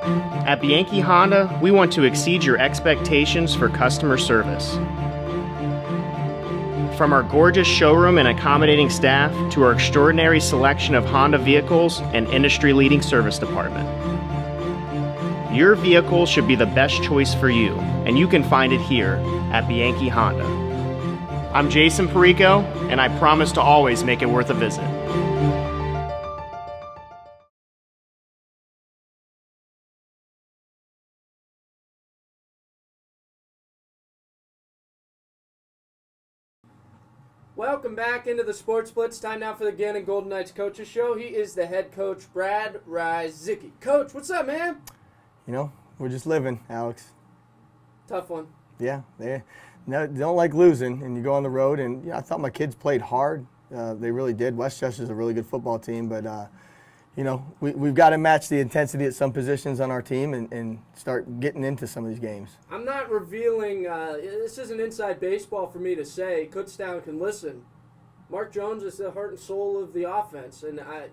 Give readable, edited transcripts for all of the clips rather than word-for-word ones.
At Bianchi Honda, we want to exceed your expectations for customer service. From our gorgeous showroom and accommodating staff to our extraordinary selection of Honda vehicles and industry-leading service department. Your vehicle should be the best choice for you, and you can find it here at Bianchi Honda. I'm Jason Perico, and I promise to always make it worth a visit. Welcome back into the Sports Blitz. Time now for the Gannon Golden Knights Coaches Show. He is the head coach, Brad Rzyczycki. Coach, what's up, man? You know, we're just living, Alex. Tough one. Yeah, they don't like losing, and you go on the road, and I thought my kids played hard. They really did. Westchester's a really good football team, but we've got to match the intensity at some positions on our team and start getting into some of these games. I'm not revealing, this isn't inside baseball for me to say. Kutztown can listen. Mark Jones is the heart and soul of the offense, and I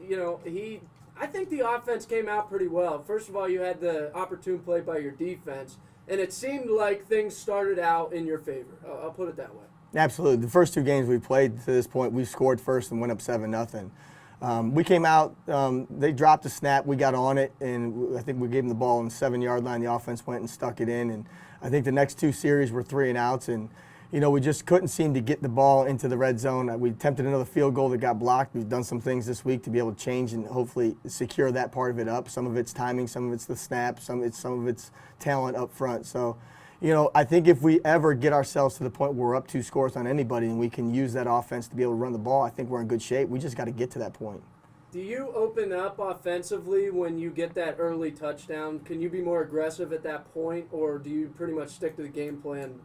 think the offense came out pretty well. First of all, you had the opportune play by your defense, and it seemed like things started out in your favor. I'll put it that way. Absolutely. The first two games we played to this point, we scored first and went up 7-0. We came out, they dropped a snap, we got on it, and I think we gave them the ball on the 7-yard line. The offense went and stuck it in, and I think the next two series were 3-and-outs, and we just couldn't seem to get the ball into the red zone. We attempted another field goal that got blocked. We've done some things this week to be able to change and hopefully secure that part of it up. Some of it's timing, some of it's the snap, some of it's talent up front. So, I think if we ever get ourselves to the point where we're up 2 scores on anybody and we can use that offense to be able to run the ball, I think we're in good shape. We just got to get to that point. Do you open up offensively when you get that early touchdown? Can you be more aggressive at that point, or do you pretty much stick to the game plan?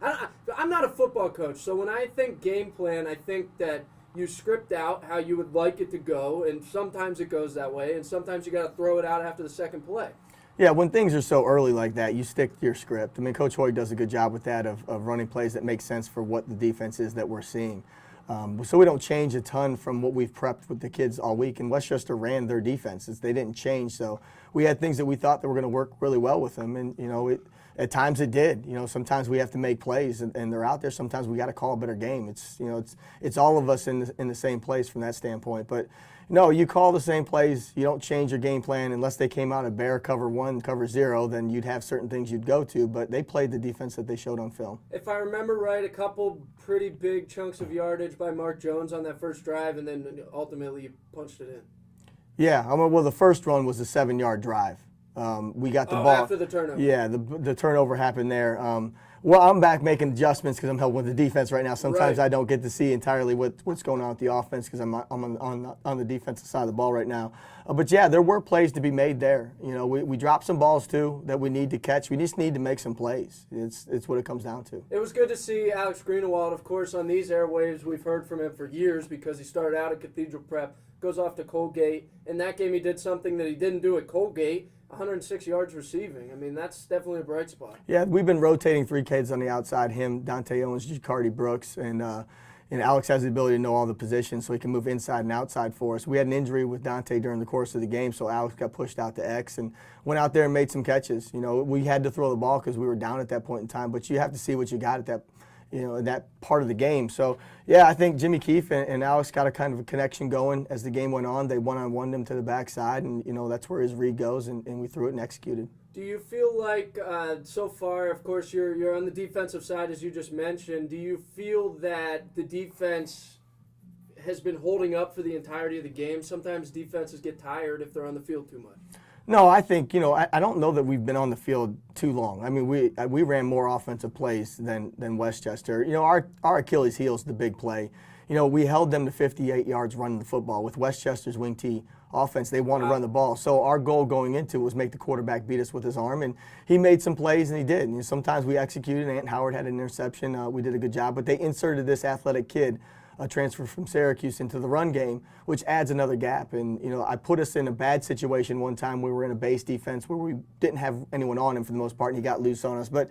I'm not a football coach, so when I think game plan, I think that you script out how you would like it to go, and sometimes it goes that way, and sometimes you got to throw it out after the second play. Yeah, when things are so early like that, you stick to your script. I mean, Coach Hoy does a good job with that of running plays that make sense for what the defense is that we're seeing. So we don't change a ton from what we've prepped with the kids all week. And Westchester ran their defenses. They didn't change. So we had things that we thought that were going to work really well with them. And, at times it did. Sometimes we have to make plays and they're out there. Sometimes we got to call a better game. It's all of us in the same place from that standpoint. But, no, you call the same plays. You don't change your game plan unless they came out of bear cover 1, cover 0. Then you'd have certain things you'd go to. But they played the defense that they showed on film. If I remember right, a couple pretty big chunks of yardage by Mark Jones on that first drive, and then ultimately you punched it in. Yeah, well, the first run was a 7-yard drive. We got the ball after the turnover. Yeah, the turnover happened there. Well, I'm back making adjustments because I'm helping with the defense right now. Sometimes I don't get to see entirely what's going on with the offense because I'm on the defensive side of the ball right now. But yeah, there were plays to be made there. We dropped some balls too that we need to catch. We just need to make some plays. It's what it comes down to. It was good to see Alex Greenewald, of course, on these airwaves. We've heard from him for years because he started out at Cathedral Prep, goes off to Colgate. In that game, he did something that he didn't do at Colgate. 106 yards receiving. I mean, that's definitely a bright spot. Yeah, we've been rotating 3 kids on the outside, him, Dante Owens, Jacardi Brooks, and Alex has the ability to know all the positions so he can move inside and outside for us. We had an injury with Dante during the course of the game, so Alex got pushed out to X and went out there and made some catches. We had to throw the ball because we were down at that point in time, but you have to see what you got at that that part of the game. So, yeah, I think Jimmy Keefe and Alex got a kind of a connection going as the game went on. They one-on-one him to the backside, and, that's where his read goes, and we threw it and executed. Do you feel like so far, of course, you're on the defensive side, as you just mentioned, do you feel that the defense has been holding up for the entirety of the game? Sometimes defenses get tired if they're on the field too much. No, I think, I don't know that we've been on the field too long. I mean, we ran more offensive plays than Westchester. Our Achilles heel is the big play. We held them to 58 yards running the football. With Westchester's wing T offense, they want to run the ball. So our goal going into it was make the quarterback beat us with his arm, and he made some plays, and he did. And sometimes we executed. Ant Howard had an interception. We did a good job, but they inserted this athletic kid, a transfer from Syracuse, into the run game, which adds another gap. And, I put us in a bad situation one time. We were in a base defense where we didn't have anyone on him for the most part, and he got loose on us. But,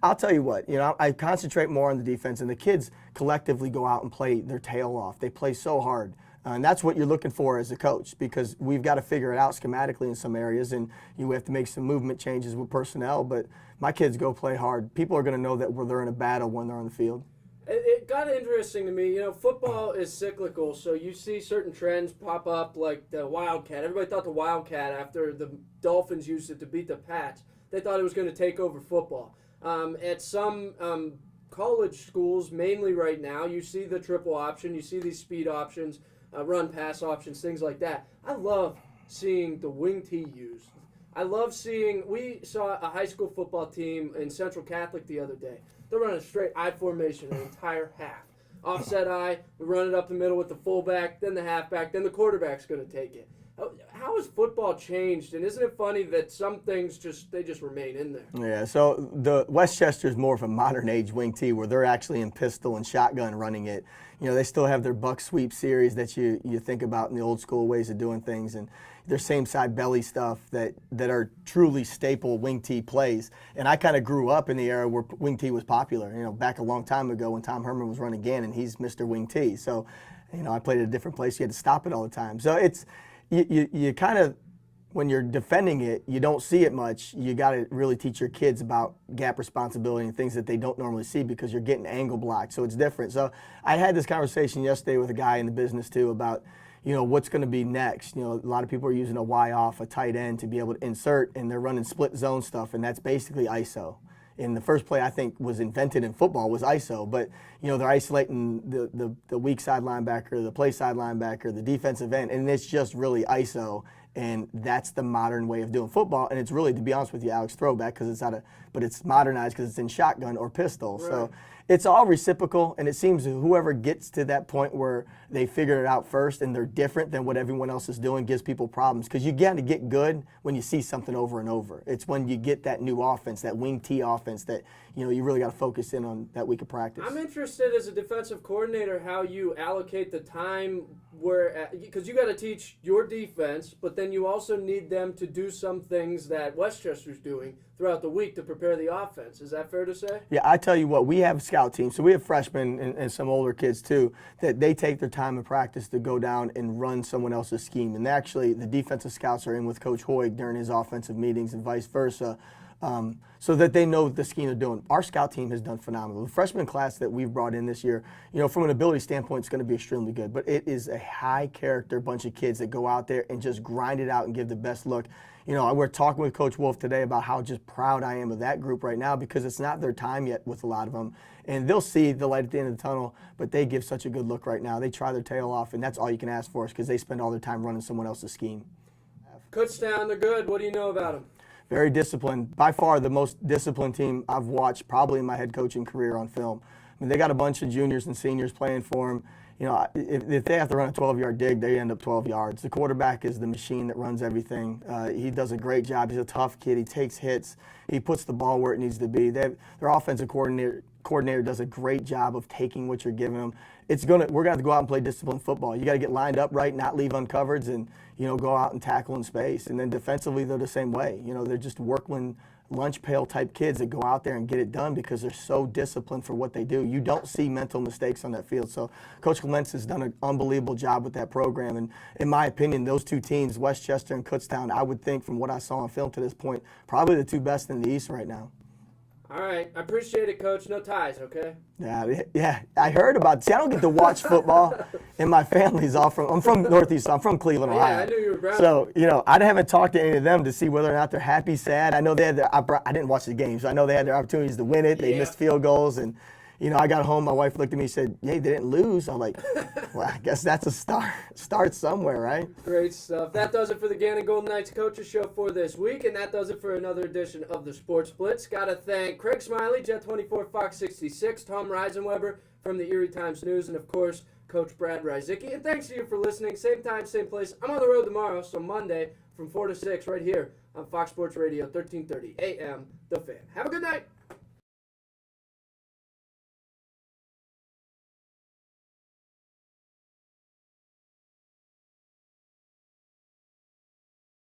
I'll tell you what, I concentrate more on the defense, and the kids collectively go out and play their tail off. They play so hard. And that's what you're looking for as a coach, because we've got to figure it out schematically in some areas, and you have to make some movement changes with personnel. But my kids go play hard. People are going to know that they're in a battle when they're on the field. It got interesting to me. Football is cyclical, so you see certain trends pop up like the Wildcat. Everybody thought the Wildcat, after the Dolphins used it to beat the Pats, they thought it was going to take over football. At some college schools, mainly right now, you see the triple option, you see these speed options, run-pass options, things like that. I love seeing the wing T used. I love seeing, we saw a high school football team in Central Catholic the other day. They're running a straight I formation an entire half. Offset I, we run it up the middle with the fullback, then the halfback, then the quarterback's going to take it. How has football changed? And isn't it funny that some things just remain in there? Yeah, so the Westchester is more of a modern age wing T, where they're actually in pistol and shotgun running it. They still have their buck sweep series that you think about in the old school ways of doing things, and their same side belly stuff that are truly staple wing T plays. And I kind of grew up in the era where wing T was popular. Back a long time ago when Tom Herman was running Gannon, he's Mr. Wing T. So, I played at a different place. You had to stop it all the time. So it's you kind of, when you're defending it, you don't see it much. You got to really teach your kids about gap responsibility and things that they don't normally see, because you're getting angle blocked. So it's different. So I had this conversation yesterday with a guy in the business too about, what's going to be next. A lot of people are using a Y off, a tight end, to be able to insert, and they're running split zone stuff, and that's basically ISO. And the first play I think was invented in football was ISO, but they're isolating the weak side linebacker, the play side linebacker, the defensive end, and it's just really ISO. And that's the modern way of doing football. And it's really, to be honest with you, Alex, throwback, because but it's modernized because it's in shotgun or pistol. Right. So it's all reciprocal, and it seems whoever gets to that point where they figure it out first and they're different than what everyone else is doing gives people problems, because you got to get good when you see something over and over. It's when you get that new offense, that wing T offense, that you really got to focus in on that week of practice. I'm interested as a defensive coordinator how you allocate the time, because you got to teach your defense, but then you also need them to do some things that Westchester's doing throughout the week to prepare the offense. Is that fair to say? Yeah, I tell you what, we have a scout team, so we have freshmen and some older kids too, that they take their time in practice to go down and run someone else's scheme. And actually, the defensive scouts are in with Coach Hoig during his offensive meetings and vice versa, so that they know the scheme they're doing. Our scout team has done phenomenal. The freshman class that we've brought in this year, from an ability standpoint, it's going to be extremely good. But it is a high-character bunch of kids that go out there and just grind it out and give the best look. We're talking with Coach Wolf today about how just proud I am of that group right now, because it's not their time yet with a lot of them. And they'll see the light at the end of the tunnel, but they give such a good look right now. They try their tail off, and that's all you can ask for, is because they spend all their time running someone else's scheme. Kutztown, they're good. What do you know about them? Very disciplined. By far the most disciplined team I've watched probably in my head coaching career on film. I mean, they got a bunch of juniors and seniors playing for them. If they have to run a 12-yard dig, they end up 12 yards. The quarterback is the machine that runs everything. He does a great job. He's a tough kid. He takes hits. He puts the ball where it needs to be. Their offensive coordinator does a great job of taking what you're giving them. We're going to have to go out and play disciplined football. You got to get lined up right, not leave uncovereds, and go out and tackle in space. And then defensively, they're the same way. They're just workman, lunch pail type kids that go out there and get it done because they're so disciplined for what they do. You don't see mental mistakes on that field. So Coach Clements has done an unbelievable job with that program. And in my opinion, those two teams, Westchester and Kutztown, I would think from what I saw on film to this point, probably the two best in the East right now. All right. I appreciate it, Coach. No ties, okay? Yeah. I heard about it. See, I don't get to watch football, and my family's all I'm from Northeast, so I'm from Cleveland, Ohio. Yeah, I knew you were Brown. So, I haven't talked to any of them to see whether or not they're happy, sad. I know they had I didn't watch the game, so I know they had their opportunities to win it. They missed field goals, and I got home, my wife looked at me and said, "Hey, they didn't lose." I'm like, well, I guess that's a start somewhere, right? Great stuff. That does it for the Gannon Golden Knights Coaches Show for this week, and that does it for another edition of the Sports Blitz. Got to thank Craig Smiley, Jet24 Fox 66, Tom Reisenweber from the Erie Times News, and, of course, Coach Brad Rzyczycki. And thanks to you for listening. Same time, same place. I'm on the road tomorrow, so Monday from 4 to 6 right here on Fox Sports Radio, 1330 AM, The Fan. Have a good night.